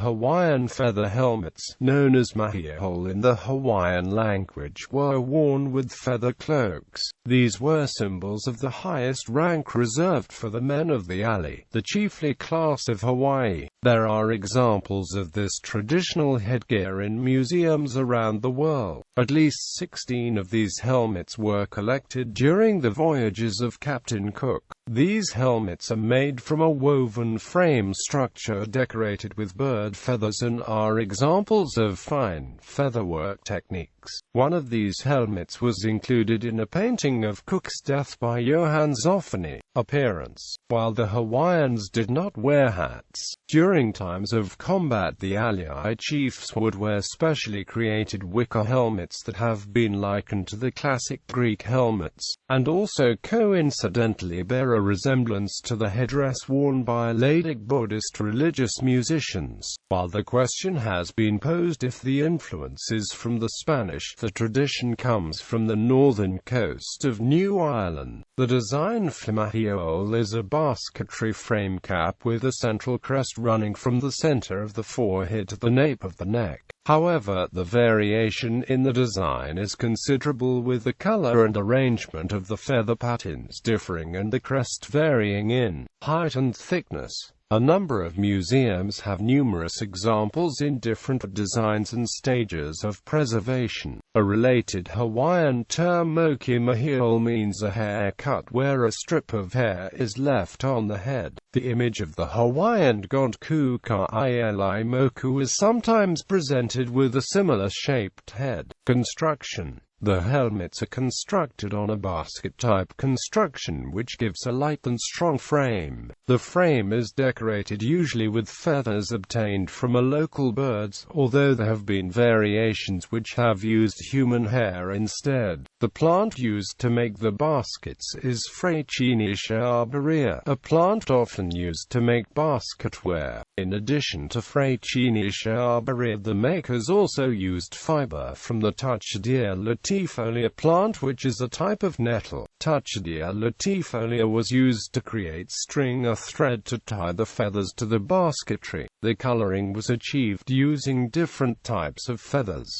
Hawaiian feather helmets, known as Mahiole in the Hawaiian language, were worn with feather cloaks. These were symbols of the highest rank reserved for the men of the aliʻi, the chiefly class of Hawaii. There are examples of this traditional headgear in museums around the world. At least 16 of these helmets were collected during the voyages of Captain Cook. These helmets are made from a woven frame structure decorated with bird feathers and are examples of fine featherwork techniques. One of these helmets was included in a painting of Cook's death by Johann Zoffany. Appearance. While the Hawaiians did not wear hats during times of combat, the aliʻi chiefs would wear specially created wicker helmets that have been likened to the classic Greek helmets, and also coincidentally bear a resemblance to the headdress worn by Ladik Buddhist religious musicians. While the question has been posed if the influence is from the Spanish, the tradition comes from the northern coast of New Ireland. The design for Mahiole is a basketry frame cap with a central crest running from the center of the forehead to the nape of the neck. However, the variation in the design is considerable, with the color and arrangement of the feather patterns differing and the crest varying in height and thickness. A number of museums have numerous examples in different designs and stages of preservation. A related Hawaiian term, moki mahiole, means a haircut where a strip of hair is left on the head. The image of the Hawaiian god Kukaili Moku is sometimes presented with a similar shaped head. Construction. The helmets are constructed on a basket-type construction which gives a light and strong frame. The frame is decorated usually with feathers obtained from a local birds, although there have been variations which have used human hair instead. The plant used to make the baskets is Freycinetia arborea, a plant often used to make basketware. In addition to Freycinetia arborea, the makers also used fiber from the Touchdia latifolia plant, which is a type of nettle. Touchdia latifolia was used to create string or thread to tie the feathers to the basketry. The coloring was achieved using different types of feathers.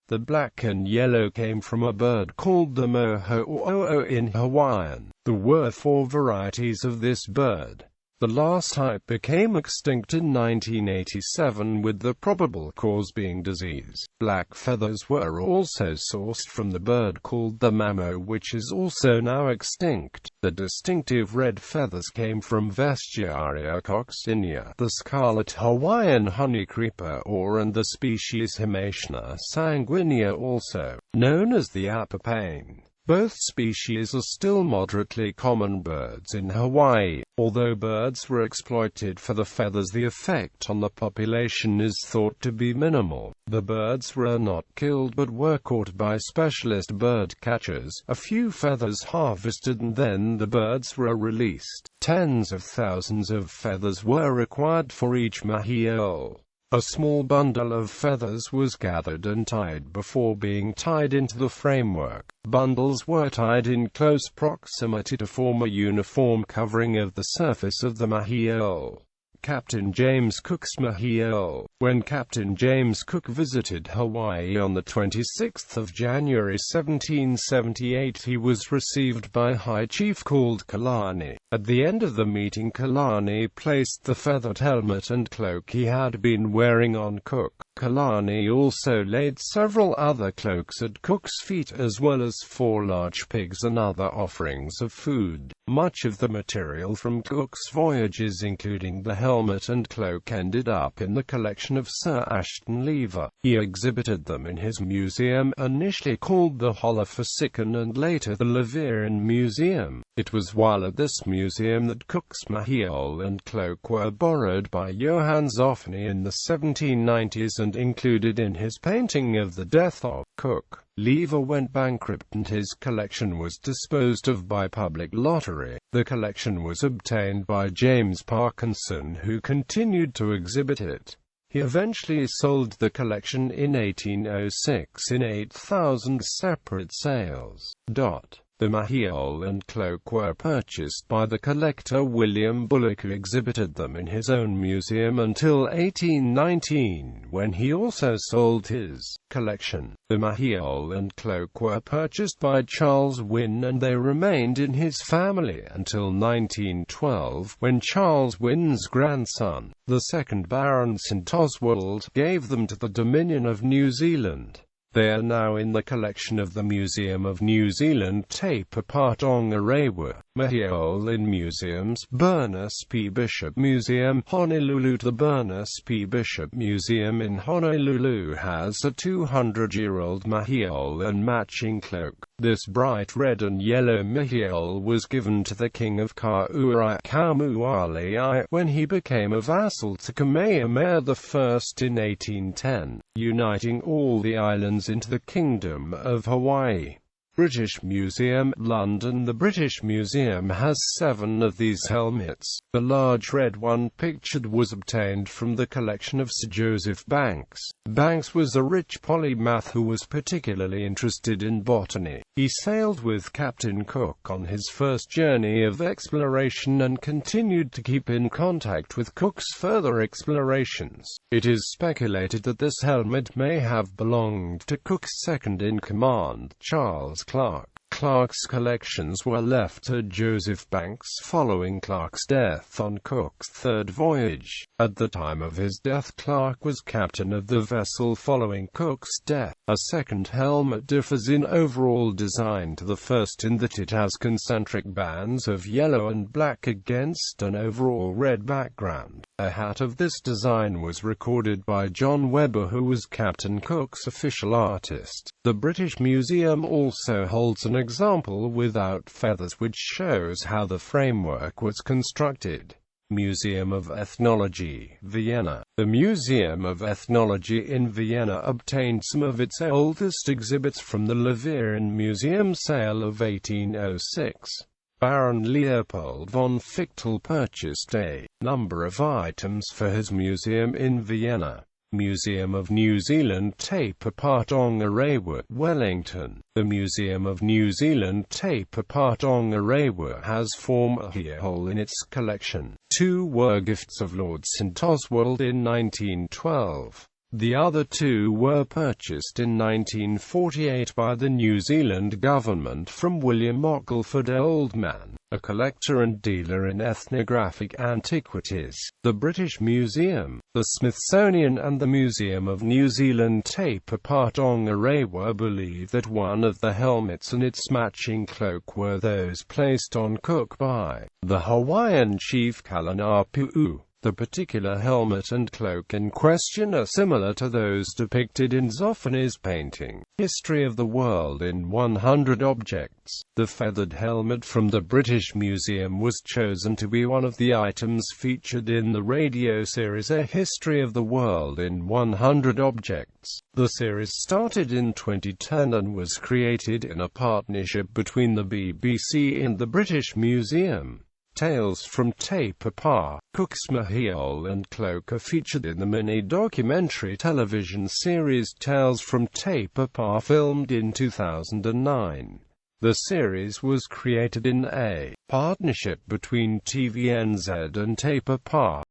The black and yellow came from a bird called the moho'o in Hawaiian. There were 4 varieties of this bird. The last type became extinct in 1987, with the probable cause being disease. Black feathers were also sourced from the bird called the mamo, which is also now extinct. The distinctive red feathers came from Vestiaria coccinea, the scarlet Hawaiian honeycreeper and the species Himatiana sanguinea, also known as the apapane. Both species are still moderately common birds in Hawaii. Although birds were exploited for the feathers, the effect on the population is thought to be minimal. The birds were not killed but were caught by specialist bird catchers. A few feathers harvested and then the birds were released. Tens of thousands of feathers were required for each mahiole. A small bundle of feathers was gathered and tied before being tied into the framework. Bundles were tied in close proximity to form a uniform covering of the surface of the mahiole. Captain James Cook's Mahiole. When Captain James Cook visited Hawaii on the 26th of January 1778, he was received by a high chief called Kalani. At the end of the meeting, Kalani placed the feathered helmet and cloak he had been wearing on Cook. Kalani also laid several other cloaks at Cook's feet, as well as 4 large pigs and other offerings of food. Much of the material from Cook's voyages, including the helmet and cloak, ended up in the collection of Sir Ashton Lever. He exhibited them in his museum, initially called the Holoforsican and later the Leverian Museum. It was while at this museum that Cook's mahiole and cloak were borrowed by Johann Zoffany in the 1790s and included in his painting of the death of Cook. Lever went bankrupt and his collection was disposed of by public lottery. The collection was obtained by James Parkinson, who continued to exhibit it. He eventually sold the collection in 1806 in 8,000 separate sales. The Mahiole and cloak were purchased by the collector William Bullock, who exhibited them in his own museum until 1819, when he also sold his collection. The Mahiole and cloak were purchased by Charles Wynne, and they remained in his family until 1912, when Charles Wynne's grandson, the second Baron St Oswald, gave them to the Dominion of New Zealand. They are now in the collection of the Museum of New Zealand Te Papatonga Mahiole in museums: Bern P. Bishop Museum, Honolulu. The Bern P. Bishop Museum in Honolulu has a 200-year-old Mahiole and matching cloak. This bright red and yellow Mahiole was given to the King of Kauai when he became a vassal to Kamehameha I in 1810, uniting all the islands into the Kingdom of Hawaii. British Museum, London. The British Museum has 7 of these helmets. The large red one pictured was obtained from the collection of Sir Joseph Banks. Banks was a rich polymath who was particularly interested in botany. He sailed with Captain Cook on his first journey of exploration and continued to keep in contact with Cook's further explorations. It is speculated that this helmet may have belonged to Cook's second-in-command, Charles Clark. Clark's collections were left to Joseph Banks following Clark's death on Cook's third voyage. At the time of his death, Clark was captain of the vessel following Cook's death. A second helmet differs in overall design to the first in that it has concentric bands of yellow and black against an overall red background. A hat of this design was recorded by John Webber, who was Captain Cook's official artist. The British Museum also holds an example without feathers which shows how the framework was constructed. Museum of Ethnology, Vienna. The Museum of Ethnology in Vienna obtained some of its oldest exhibits from the Laverian Museum sale of 1806. Baron Leopold von Fichtel purchased a number of items for his museum in Vienna. Museum of New Zealand Te Papatonga Wellington. The Museum of New Zealand Te Papatonga has 4 Mahiole in its collection. 2 were gifts of Lord St Oswald in 1912. The other 2 were purchased in 1948 by the New Zealand government from William Ockleford Oldman, a collector and dealer in ethnographic antiquities. The British Museum, the Smithsonian and the Museum of New Zealand Te Papatonga believe that one of the helmets and its matching cloak were those placed on Cook by the Hawaiian chief Kalaniʻapuʻu. The particular helmet and cloak in question are similar to those depicted in Zoffany's painting, History of the World in 100 Objects. The feathered helmet from the British Museum was chosen to be one of the items featured in the radio series A History of the World in 100 Objects. The series started in 2010 and was created in a partnership between the BBC and the British Museum. Tales from Te Papa, Cook's Mahiole and cloak are featured in the mini-documentary television series Tales from Te Papa, filmed in 2009. The series was created in a partnership between TVNZ and Te Papa.